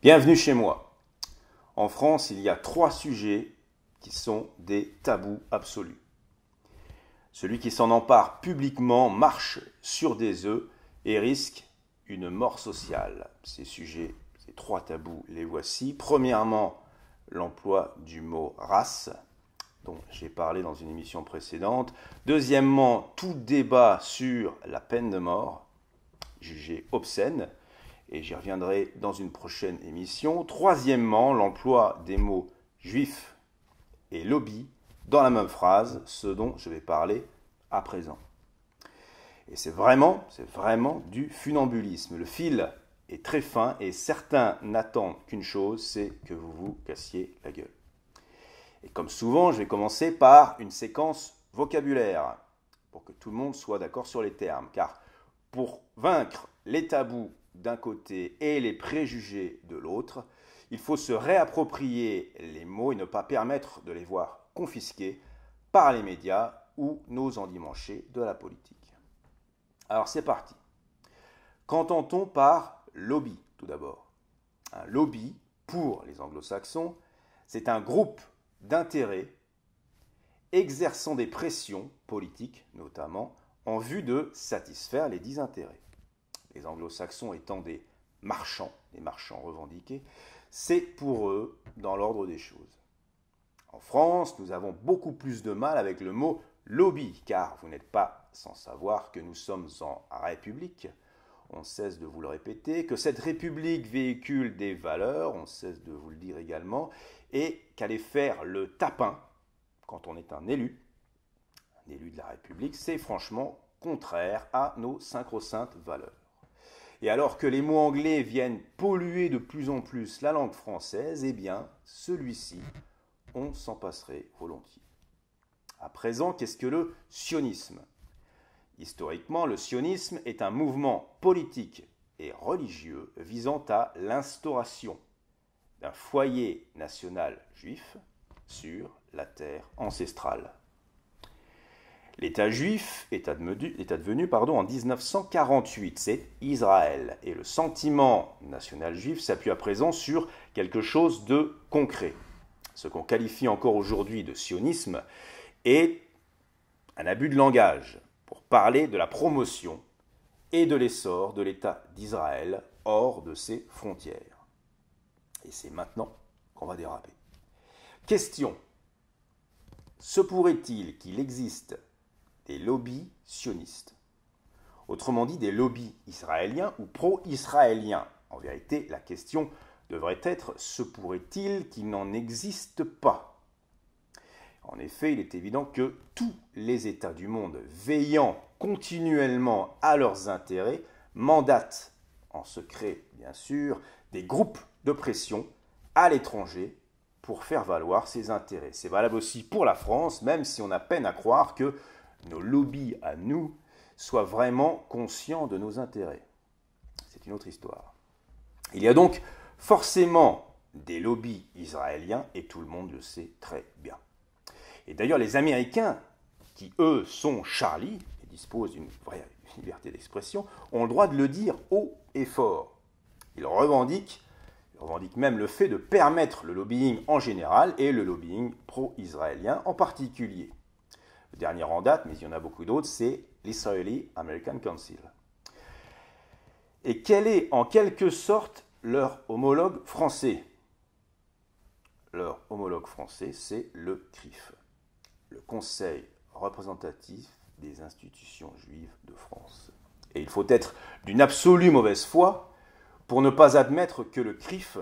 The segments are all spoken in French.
Bienvenue chez moi. En France, il y a 3 sujets qui sont des tabous absolus. Celui qui s'en empare publiquement marche sur des œufs et risque une mort sociale. Ces sujets, ces 3 tabous, les voici. Premièrement, l'emploi du mot race, dont j'ai parlé dans une émission précédente. Deuxièmement, tout débat sur la peine de mort, jugée obscène, et j'y reviendrai dans une prochaine émission. Troisièmement, l'emploi des mots juif et lobby dans la même phrase, ce dont je vais parler à présent. Et c'est vraiment du funambulisme. Le fil est très fin et certains n'attendent qu'une chose, c'est que vous vous cassiez la gueule. Et comme souvent, je vais commencer par une séquence vocabulaire, pour que tout le monde soit d'accord sur les termes. Car pour vaincre les tabous d'un côté et les préjugés de l'autre, il faut se réapproprier les mots et ne pas permettre de les voir confisqués par les médias ou nos endimanchés de la politique. Alors c'est parti. Qu'entend-on par lobby tout d'abord? Un lobby, pour les anglo-saxons, c'est un groupe d'intérêts exerçant des pressions politiques notamment en vue de satisfaire les dits intérêts. Les anglo-saxons étant des marchands revendiqués, c'est pour eux dans l'ordre des choses. En France, nous avons beaucoup plus de mal avec le mot lobby, car vous n'êtes pas sans savoir que nous sommes en République, on cesse de vous le répéter, que cette République véhicule des valeurs, on cesse de vous le dire également, et qu'aller faire le tapin quand on est un élu de la République, c'est franchement contraire à nos sacro-saintes valeurs. Et alors que les mots anglais viennent polluer de plus en plus la langue française, eh bien, celui-ci, on s'en passerait volontiers. À présent, qu'est-ce que le sionisme? Historiquement, le sionisme est un mouvement politique et religieux visant à l'instauration d'un foyer national juif sur la terre ancestrale. L'État juif est advenu en 1948, c'est Israël. Et le sentiment national juif s'appuie à présent sur quelque chose de concret. Ce qu'on qualifie encore aujourd'hui de sionisme est un abus de langage pour parler de la promotion et de l'essor de l'État d'Israël hors de ses frontières. Et c'est maintenant qu'on va déraper. Question. Se pourrait-il qu'il existe des lobbies sionistes, autrement dit des lobbies israéliens ou pro-israéliens? En vérité, la question devrait être: se pourrait-il qu'il n'en existe pas? En effet, il est évident que tous les États du monde, veillant continuellement à leurs intérêts, mandatent, en secret bien sûr, des groupes de pression à l'étranger pour faire valoir ses intérêts. C'est valable aussi pour la France, même si on a peine à croire que nos lobbies à nous soient vraiment conscients de nos intérêts. C'est une autre histoire. Il y a donc forcément des lobbies israéliens et tout le monde le sait très bien. Et d'ailleurs, les Américains, qui eux sont Charlie et disposent d'une vraie liberté d'expression, ont le droit de le dire haut et fort. Ils revendiquent même le fait de permettre le lobbying en général et le lobbying pro-israélien en particulier. Le dernier en date, mais il y en a beaucoup d'autres, c'est l'Israeli American Council. Et quel est en quelque sorte leur homologue français? Leur homologue français, c'est le CRIF, le Conseil représentatif des institutions juives de France. Et il faut être d'une absolue mauvaise foi pour ne pas admettre que le CRIF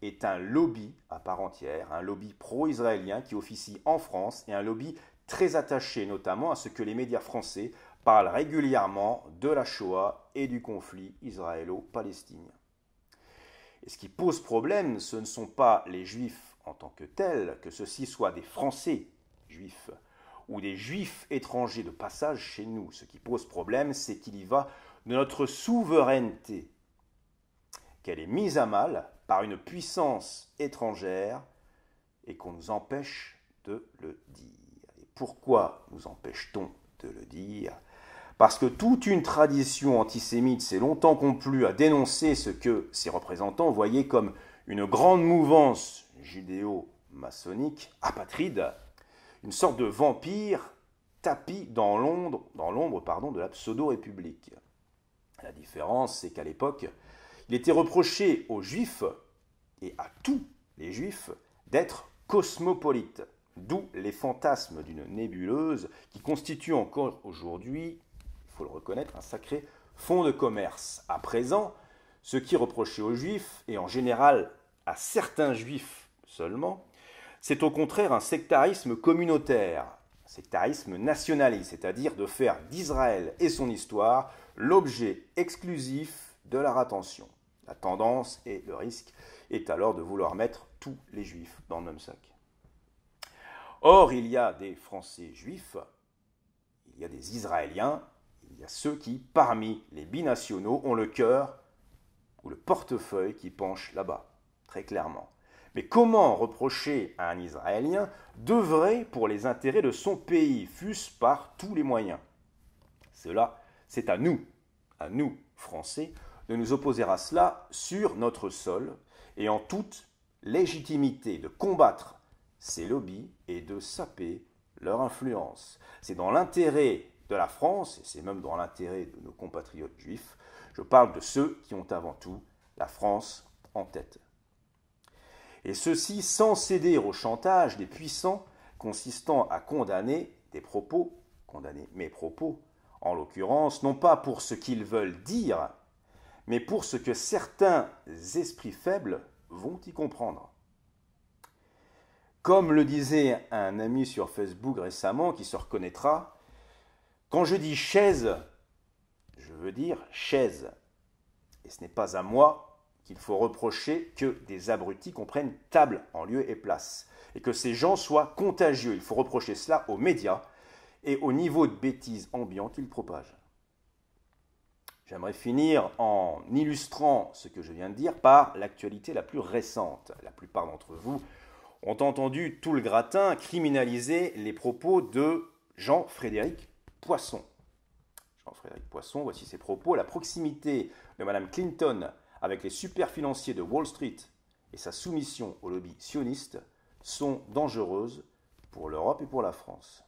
est un lobby à part entière, un lobby pro-israélien qui officie en France et un lobby très attaché notamment à ce que les médias français parlent régulièrement de la Shoah et du conflit israélo-palestinien. Et ce qui pose problème, ce ne sont pas les juifs en tant que tels, que ceux-ci soient des Français juifs ou des juifs étrangers de passage chez nous. Ce qui pose problème, c'est qu'il y va de notre souveraineté, qu'elle est mise à mal par une puissance étrangère et qu'on nous empêche de le dire. Et pourquoi nous empêche-t-on de le dire? Parce que toute une tradition antisémite s'est longtemps complu à dénoncer ce que ses représentants voyaient comme une grande mouvance judéo-maçonnique apatride, une sorte de vampire tapi dans l'ombre de la pseudo-république. La différence, c'est qu'à l'époque, il était reproché aux Juifs, et à tous les Juifs, d'être cosmopolites, d'où les fantasmes d'une nébuleuse qui constitue encore aujourd'hui, il faut le reconnaître, un sacré fonds de commerce. À présent, ce qui est reproché aux Juifs, et en général à certains Juifs seulement, c'est au contraire un sectarisme communautaire, un sectarisme nationaliste, c'est-à-dire de faire d'Israël et son histoire l'objet exclusif de leur attention. La tendance et le risque est alors de vouloir mettre tous les Juifs dans le même sac. Or, il y a des Français juifs, il y a des Israéliens, il y a ceux qui, parmi les binationaux, ont le cœur ou le portefeuille qui penche là-bas, très clairement. Mais comment reprocher à un Israélien d'œuvrer pour les intérêts de son pays, fût-ce par tous les moyens? Cela, c'est à nous, Français, de nous opposer à cela sur notre sol et en toute légitimité de combattre ces lobbies et de saper leur influence. C'est dans l'intérêt de la France, et c'est même dans l'intérêt de nos compatriotes juifs, je parle de ceux qui ont avant tout la France en tête. Et ceci sans céder au chantage des puissants consistant à condamner mes propos, en l'occurrence, non pas pour ce qu'ils veulent dire, mais pour ce que certains esprits faibles vont y comprendre. Comme le disait un ami sur Facebook récemment, qui se reconnaîtra, quand je dis chaise, je veux dire chaise. Et ce n'est pas à moi qu'il faut reprocher que des abrutis comprennent table en lieu et place, et que ces gens soient contagieux. Il faut reprocher cela aux médias et au niveau de bêtise ambiante qu'ils propagent. J'aimerais finir en illustrant ce que je viens de dire par l'actualité la plus récente. La plupart d'entre vous ont entendu tout le gratin criminaliser les propos de Jean-Frédéric Poisson. Jean-Frédéric Poisson, voici ses propos. La proximité de Mme Clinton avec les superfinanciers de Wall Street et sa soumission au lobby sioniste sont dangereuses pour l'Europe et pour la France.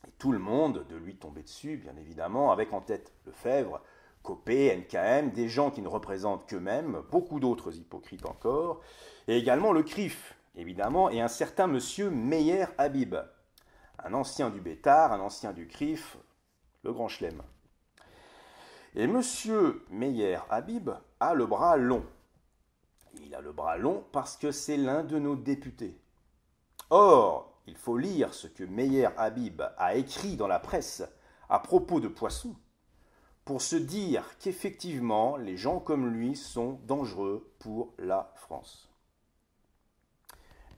Et tout le monde de lui tombait dessus, bien évidemment, avec en tête Lefebvre, Copé, NKM, des gens qui ne représentent qu'eux-mêmes, beaucoup d'autres hypocrites encore, et également le CRIF, évidemment, et un certain monsieur Meyer Habib, un ancien du Bétard, un ancien du CRIF, le grand chelem. Et monsieur Meyer Habib a le bras long. Il a le bras long parce que c'est l'un de nos députés. Or, il faut lire ce que Meyer Habib a écrit dans la presse à propos de Poisson pour se dire qu'effectivement, les gens comme lui sont dangereux pour la France.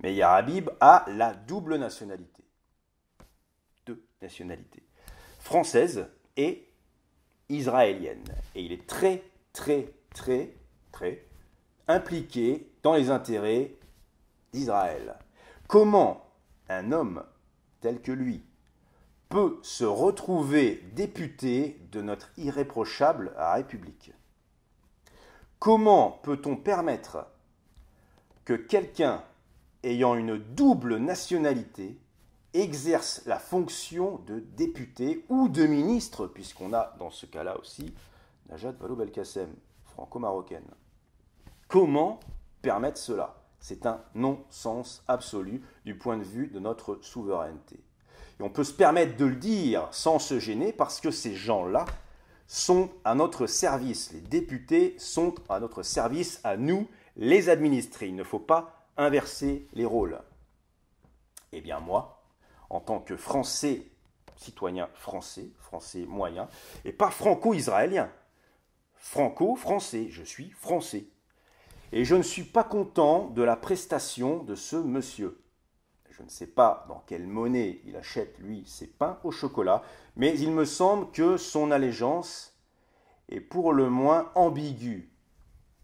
Meyer Habib a la double nationalité. Deux nationalités. Française et israélienne. Et il est très impliqué dans les intérêts d'Israël. Comment un homme tel que lui peut se retrouver député de notre irréprochable République? Comment peut-on permettre que quelqu'un ayant une double nationalité exerce la fonction de député ou de ministre, puisqu'on a dans ce cas-là aussi Najat Vallaud-Belkacem, franco-marocaine? Comment permettre cela? C'est un non-sens absolu du point de vue de notre souveraineté. Et on peut se permettre de le dire sans se gêner parce que ces gens-là sont à notre service. Les députés sont à notre service, à nous, les administrés. Il ne faut pas inverser les rôles. Eh bien moi, en tant que Français, citoyen français, Français moyen, et pas franco-israélien, franco-français, je suis français. Et je ne suis pas content de la prestation de ce monsieur. Je ne sais pas dans quelle monnaie il achète, lui, ses pains au chocolat, mais il me semble que son allégeance est pour le moins ambiguë,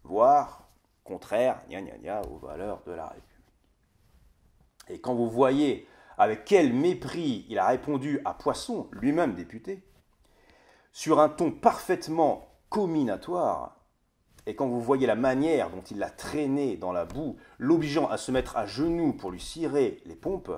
voire contraire aux valeurs de la République. Et quand vous voyez avec quel mépris il a répondu à Poisson, lui-même député, sur un ton parfaitement comminatoire, et quand vous voyez la manière dont il l'a traîné dans la boue, l'obligeant à se mettre à genoux pour lui cirer les pompes,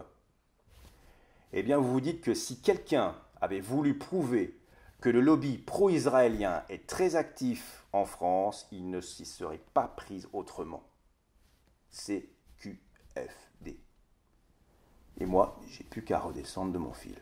eh bien vous vous dites que si quelqu'un avait voulu prouver que le lobby pro-israélien est très actif en France, il ne s'y serait pas pris autrement. CQFD. Et moi, j'ai plus qu'à redescendre de mon fil.